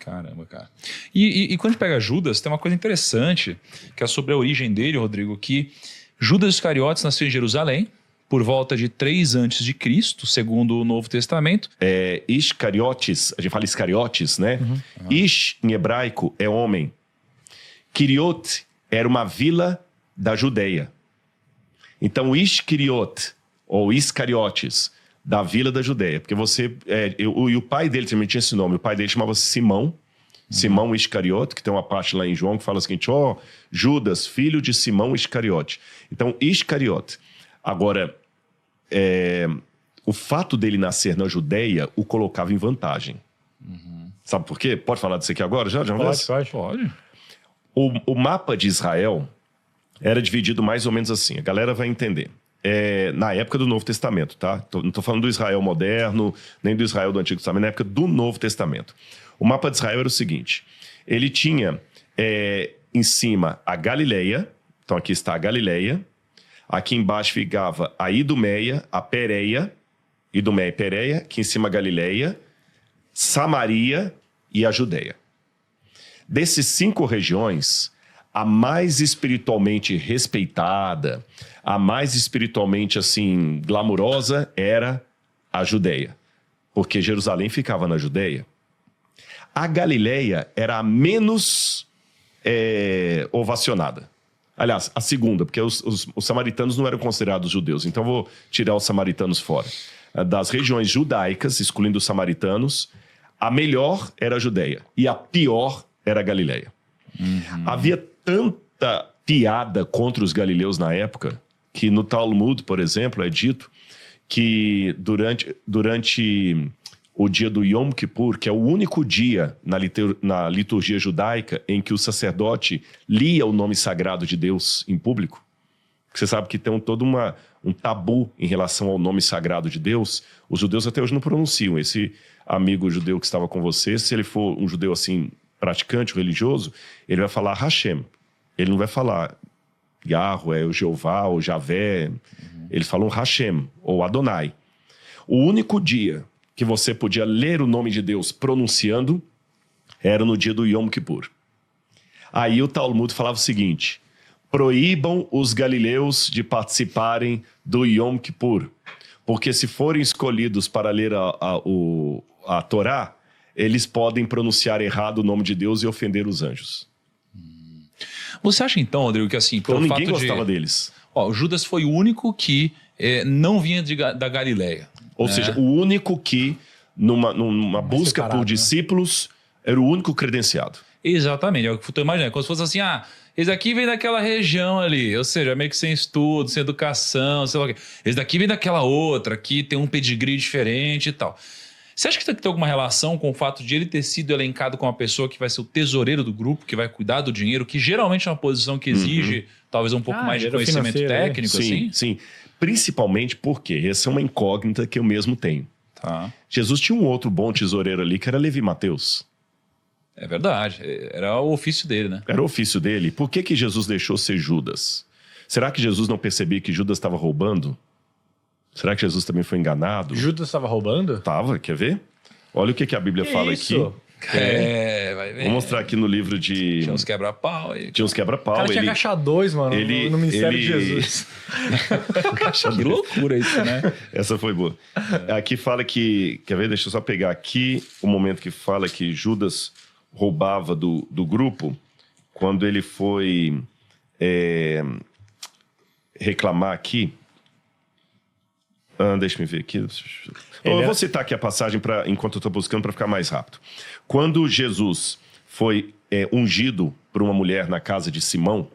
Caramba, cara. E quando a gente pega Judas, tem uma coisa interessante, que é sobre a origem dele, Rodrigo, que Judas Iscariotes nasceu em Jerusalém, por volta de 3 a.C., segundo o Novo Testamento. Iscariotes, a gente fala Iscariotes, né? Ish, em hebraico, é homem. Kiriot era uma vila da Judeia. Então, Iscariot, ou Iscariotes, da vila da Judeia. Porque e o pai dele também tinha esse nome. O pai dele chamava-se Simão. Simão Iscariote, que tem uma parte lá em João que fala o seguinte, Judas, filho de Simão Iscariote. Então, Iscariote. Agora, o fato dele nascer na Judeia o colocava em vantagem. Sabe por quê? Pode falar disso aqui agora? Já Pode. O mapa de Israel era dividido mais ou menos assim. A galera vai entender. Na época do Novo Testamento, tá? Não estou falando do Israel moderno, nem do Israel do Antigo Testamento, na época do Novo Testamento. O mapa de Israel era o seguinte. Ele tinha em cima a Galileia. Então aqui está a Galileia. Aqui embaixo ficava a Idumeia, a Pérea. Idumeia e Pérea. Aqui em cima a Galileia. Samaria e a Judeia. Desses 5 regiões, a mais espiritualmente respeitada, a mais espiritualmente, assim, glamurosa era a Judeia. Porque Jerusalém ficava na Judeia. A Galileia era a menos ovacionada. Aliás, a segunda, porque os samaritanos não eram considerados judeus. Então, vou tirar os samaritanos fora. Das regiões judaicas, excluindo os samaritanos, a melhor era a Judeia. E a pior era a Galileia. Havia tanta piada contra os galileus na época, que no Talmud, por exemplo, é dito que durante o dia do Yom Kippur, que é o único dia na liturgia judaica em que o sacerdote lia o nome sagrado de Deus em público. Você sabe que tem todo um tabu em relação ao nome sagrado de Deus. Os judeus até hoje não pronunciam. Esse amigo judeu que estava com você, se ele for um judeu assim, praticante, religioso, ele vai falar Hashem. Ele não vai falar Yahweh, o Jeová, ou Javé. Eles falam Hashem, ou Adonai. O único dia que você podia ler o nome de Deus pronunciando era no dia do Yom Kippur. Aí o Talmud falava o seguinte: proíbam os galileus de participarem do Yom Kippur, porque se forem escolhidos para ler a Torá, eles podem pronunciar errado o nome de Deus e ofender os anjos. Você acha então, Rodrigo, que assim... Então ninguém gostava deles. Judas foi o único que não vinha da Galileia. Ou seja, o único que, numa busca por discípulos, era o único credenciado. Exatamente. É o que eu tô imaginando. Como se fosse assim, esse daqui vem daquela região ali, ou seja, meio que sem estudo, sem educação, sei lá o quê. Esse daqui vem daquela outra, que tem um pedigree diferente e tal. Você acha que tem alguma relação com o fato de ele ter sido elencado como a pessoa que vai ser o tesoureiro do grupo, que vai cuidar do dinheiro, que geralmente é uma posição que exige talvez um pouco mais de conhecimento técnico, assim? Sim. Principalmente porque essa é uma incógnita que eu mesmo tenho. Tá. Jesus tinha um outro bom tesoureiro ali, que era Levi Mateus. É verdade. Era o ofício dele, né? Era o ofício dele. Por que Jesus deixou ser Judas? Será que Jesus não percebia que Judas estava roubando? Será que Jesus também foi enganado? Judas estava roubando? Tava, quer ver? Olha o que a Bíblia fala aqui. Vai ver. Vou mostrar aqui no livro de... Tinha uns quebra-pau aí. Tinha uns quebra-pau. O cara tinha caixa 2, mano, no Ministério de Jesus. Que loucura isso, né? Essa foi boa. Aqui fala que... Quer ver? Deixa eu só pegar aqui o momento que fala que Judas roubava do grupo, quando ele foi reclamar aqui. Deixa eu ver aqui. Eu vou citar aqui a passagem enquanto eu estou buscando para ficar mais rápido. Quando Jesus foi ungido por uma mulher na casa de Simão,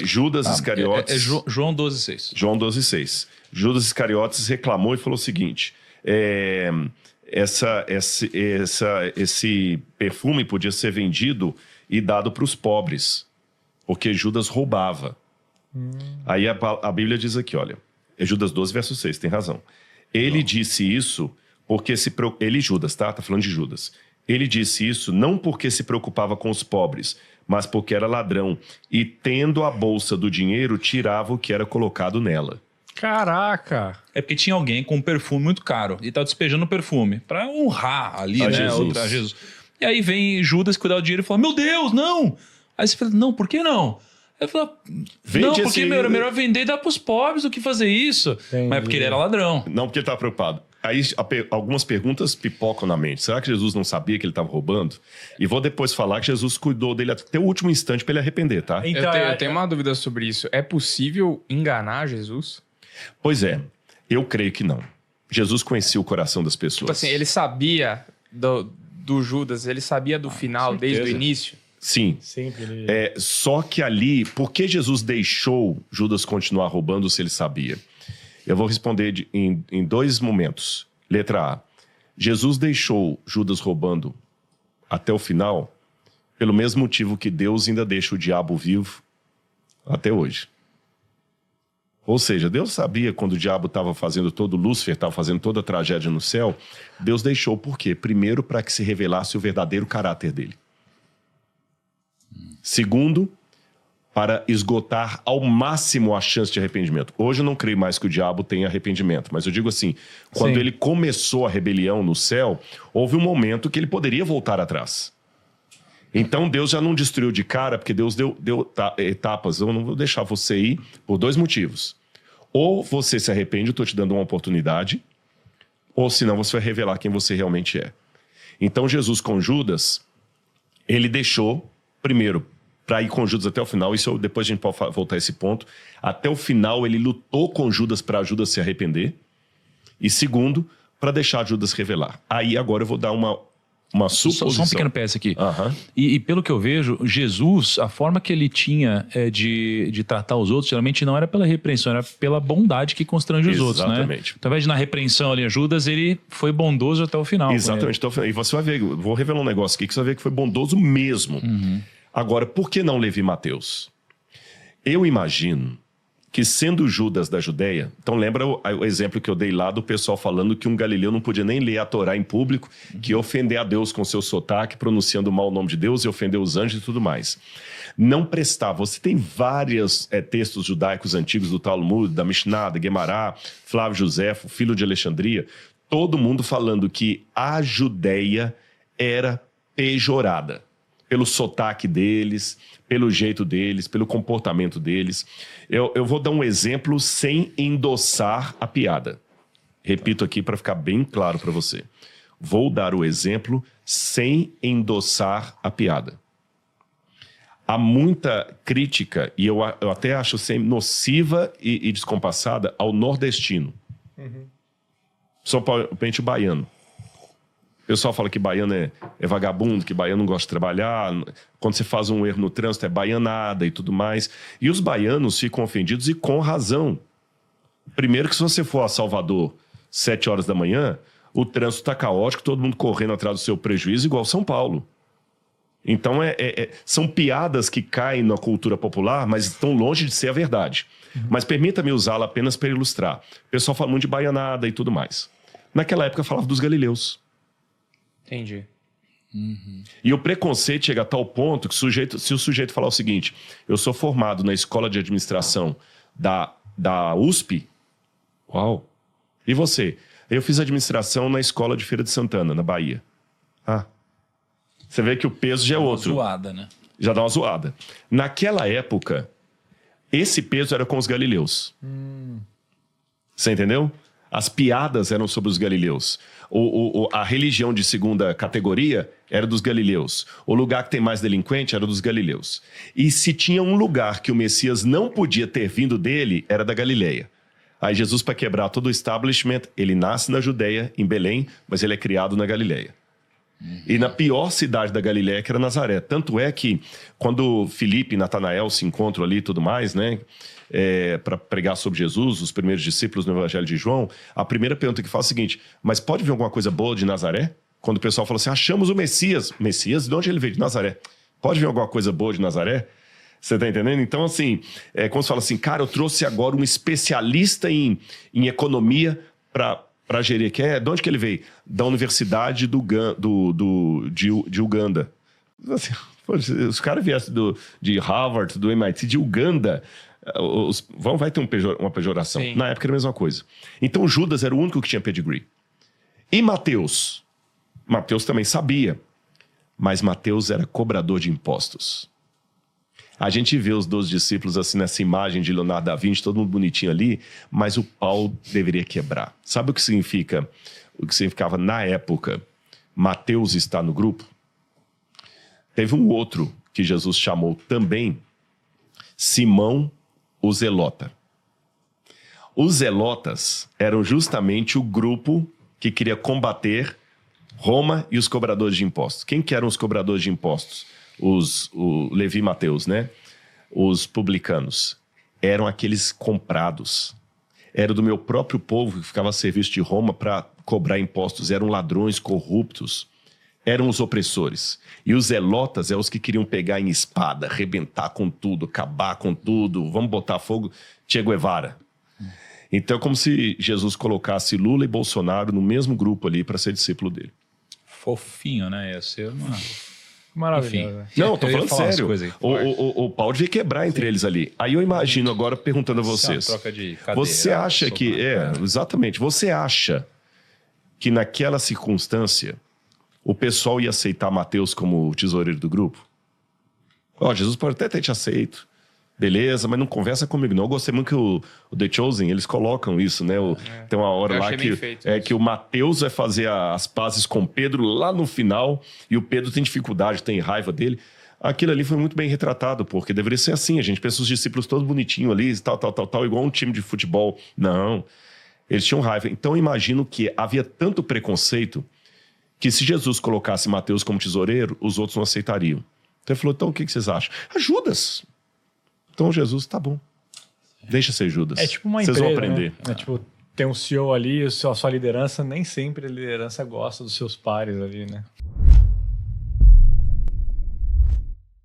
Judas Iscariotes... João 12,6. João 12,6. Judas Iscariotes reclamou e falou o seguinte: esse perfume podia ser vendido e dado para os pobres, porque Judas roubava. Aí a Bíblia diz aqui, olha... É Judas 12, verso 6, tem razão. Ele disse isso porque ele, Judas, tá? Tá falando de Judas. Ele disse isso não porque se preocupava com os pobres, mas porque era ladrão. E tendo a bolsa do dinheiro, tirava o que era colocado nela. Caraca! É porque tinha alguém com um perfume muito caro e tá despejando perfume para honrar ali, a né? Jesus. A Jesus. E aí vem Judas cuidar do dinheiro e fala, meu Deus, não! Aí você fala, não, por que não? Aí fala, não, porque era melhor vender e dar pros pobres do que fazer isso. Entendi. Mas é porque ele era ladrão. Não, porque ele estava preocupado. Aí algumas perguntas pipocam na mente. Será que Jesus não sabia que ele estava roubando? E vou depois falar que Jesus cuidou dele até o último instante para ele arrepender, tá? Então, eu tenho uma dúvida sobre isso. É possível enganar Jesus? Pois é, eu creio que não. Jesus conhecia o coração das pessoas. Tipo assim, ele sabia do Judas, ele sabia do final, desde o início? Sim. Sempre. Só que ali, por que Jesus deixou Judas continuar roubando se ele sabia? Eu vou responder em 2 momentos. Letra A. Jesus deixou Judas roubando até o final pelo mesmo motivo que Deus ainda deixa o diabo vivo até hoje. Ou seja, Deus sabia quando o diabo estava fazendo Lúcifer estava fazendo toda a tragédia no céu, Deus deixou por quê? Primeiro, para que se revelasse o verdadeiro caráter dele. Segundo, para esgotar ao máximo a chance de arrependimento. Hoje eu não creio mais que o diabo tenha arrependimento, mas eu digo assim, quando ele começou a rebelião no céu, houve um momento que ele poderia voltar atrás. Então Deus já não destruiu de cara, porque Deus deu etapas. Eu não vou deixar você ir por 2 motivos. Ou você se arrepende, eu estou te dando uma oportunidade, ou senão você vai revelar quem você realmente é. Então Jesus com Judas, ele deixou, primeiro, para ir com Judas até o final, depois a gente pode voltar a esse ponto, até o final ele lutou com Judas para Judas se arrepender, e segundo, para deixar Judas revelar. Aí agora eu vou dar uma suposição. Só um pequeno PS aqui. Uhum. E pelo que eu vejo, Jesus, a forma que ele tinha de tratar os outros, geralmente não era pela repreensão, era pela bondade que constrange os outros, né? Exatamente. Então, ao invés de na repreensão ali, Judas, ele foi bondoso até o final. Exatamente. Então, e você vai ver, vou revelar um negócio aqui que você vai ver que foi bondoso mesmo. Uhum. Agora, por que não Levi e Mateus? Eu imagino que sendo Judas da Judéia, então lembra o exemplo que eu dei lá do pessoal falando que um galileu não podia nem ler a Torá em público, que ia ofender a Deus com seu sotaque, pronunciando mal o nome de Deus e ofender os anjos e tudo mais. Não prestava. Você tem vários textos judaicos antigos do Talmud, da Mishnah, da Guemará, Flávio Josefo, filho de Alexandria, todo mundo falando que a Judéia era pejorada pelo sotaque deles, pelo jeito deles, pelo comportamento deles. Eu vou dar um exemplo sem endossar a piada. Repito aqui para ficar bem claro para você. Vou dar o exemplo sem endossar a piada. Há muita crítica, e eu até acho nociva e descompassada, ao nordestino. Principalmente o baiano. O pessoal fala que baiano é vagabundo, que baiano não gosta de trabalhar. Quando você faz um erro no trânsito é baianada e tudo mais. E os baianos ficam ofendidos e com razão. Primeiro que se você for a Salvador 7 horas da manhã, o trânsito está caótico, todo mundo correndo atrás do seu prejuízo, igual São Paulo. Então são piadas que caem na cultura popular, mas estão longe de ser a verdade. Mas permita-me usá-la apenas para ilustrar. O pessoal fala muito de baianada e tudo mais. Naquela época falava dos galileus. Entendi. E o preconceito chega a tal ponto que se o sujeito falar o seguinte: eu sou formado na escola de administração da USP. Uau! E você? Eu fiz administração na escola de Feira de Santana, na Bahia. Você vê que o peso já é outro. Uma zoada, né? Já dá uma zoada. Naquela época, esse peso era com os galileus. Você entendeu? As piadas eram sobre os galileus. A religião de segunda categoria era dos galileus. O lugar que tem mais delinquente era dos galileus. E se tinha um lugar que o Messias não podia ter vindo dele, era da Galileia. Aí Jesus, para quebrar todo o establishment, ele nasce na Judéia, em Belém, mas ele é criado na Galileia. E na pior cidade da Galileia, que era Nazaré. Tanto é que quando Filipe e Natanael se encontram ali e tudo mais, né, para pregar sobre Jesus, os primeiros discípulos no Evangelho de João, a primeira pergunta que faz é o seguinte: mas pode vir alguma coisa boa de Nazaré? Quando o pessoal fala assim, achamos o Messias. Messias? De onde ele veio? De Nazaré. Pode vir alguma coisa boa de Nazaré? Você tá entendendo? Então, assim, quando você fala assim, cara, eu trouxe agora um especialista em economia para gerir. De onde que ele veio? Da Universidade de Uganda. Assim, os caras viessem de Harvard, do MIT, de Uganda, vai ter uma pejoração. Sim. Na época era a mesma coisa. Então Judas era o único que tinha pedigree. E Mateus? Mateus também sabia. mas Mateus era cobrador de impostos. A gente vê os 12 discípulos assim nessa imagem de Leonardo da Vinci, todo mundo bonitinho ali, mas o pau deveria quebrar. Sabe o que significa? O que significava na época Mateus estar no grupo? Teve um outro que Jesus chamou também, Simão o Zelota. Os zelotas eram justamente o grupo que queria combater Roma e os cobradores de impostos. Quem que eram os cobradores de impostos? O Levi e Mateus, né? Os publicanos. Eram aqueles comprados. Era do meu próprio povo que ficava a serviço de Roma para cobrar impostos. Eram ladrões corruptos. Eram os opressores. E os zelotas eram os que queriam pegar em espada, arrebentar com tudo, acabar com tudo. Vamos botar fogo. Che Guevara. Então é como se Jesus colocasse Lula e Bolsonaro no mesmo grupo ali para ser discípulo dele. Fofinho, né? Ia ser uma... Maravilhoso. Não, eu tô falando sério. O pau devia quebrar entre eles ali. Aí eu imagino agora perguntando a vocês. Isso é uma troca de cadeira, você acha que... exatamente. Você acha que naquela circunstância o pessoal ia aceitar Mateus como tesoureiro do grupo? Jesus pode até ter te aceito. Beleza, mas não conversa comigo não. Eu gostei muito que o The Chosen, eles colocam isso, né? Tem uma hora lá que o Mateus vai fazer as pazes com Pedro lá no final e o Pedro tem dificuldade, tem raiva dele. Aquilo ali foi muito bem retratado, porque deveria ser assim. A gente pensa os discípulos todos bonitinhos ali, tal, igual um time de futebol. Não, eles tinham raiva. Então eu imagino que havia tanto preconceito que se Jesus colocasse Mateus como tesoureiro, os outros não aceitariam. Então ele falou, então o que vocês acham? Judas. Então Jesus, tá bom. Deixa ser Judas. É tipo uma Vocês empresa, vão aprender. né? É tipo, tem um CEO ali, a sua liderança, nem sempre a liderança gosta dos seus pares ali, né?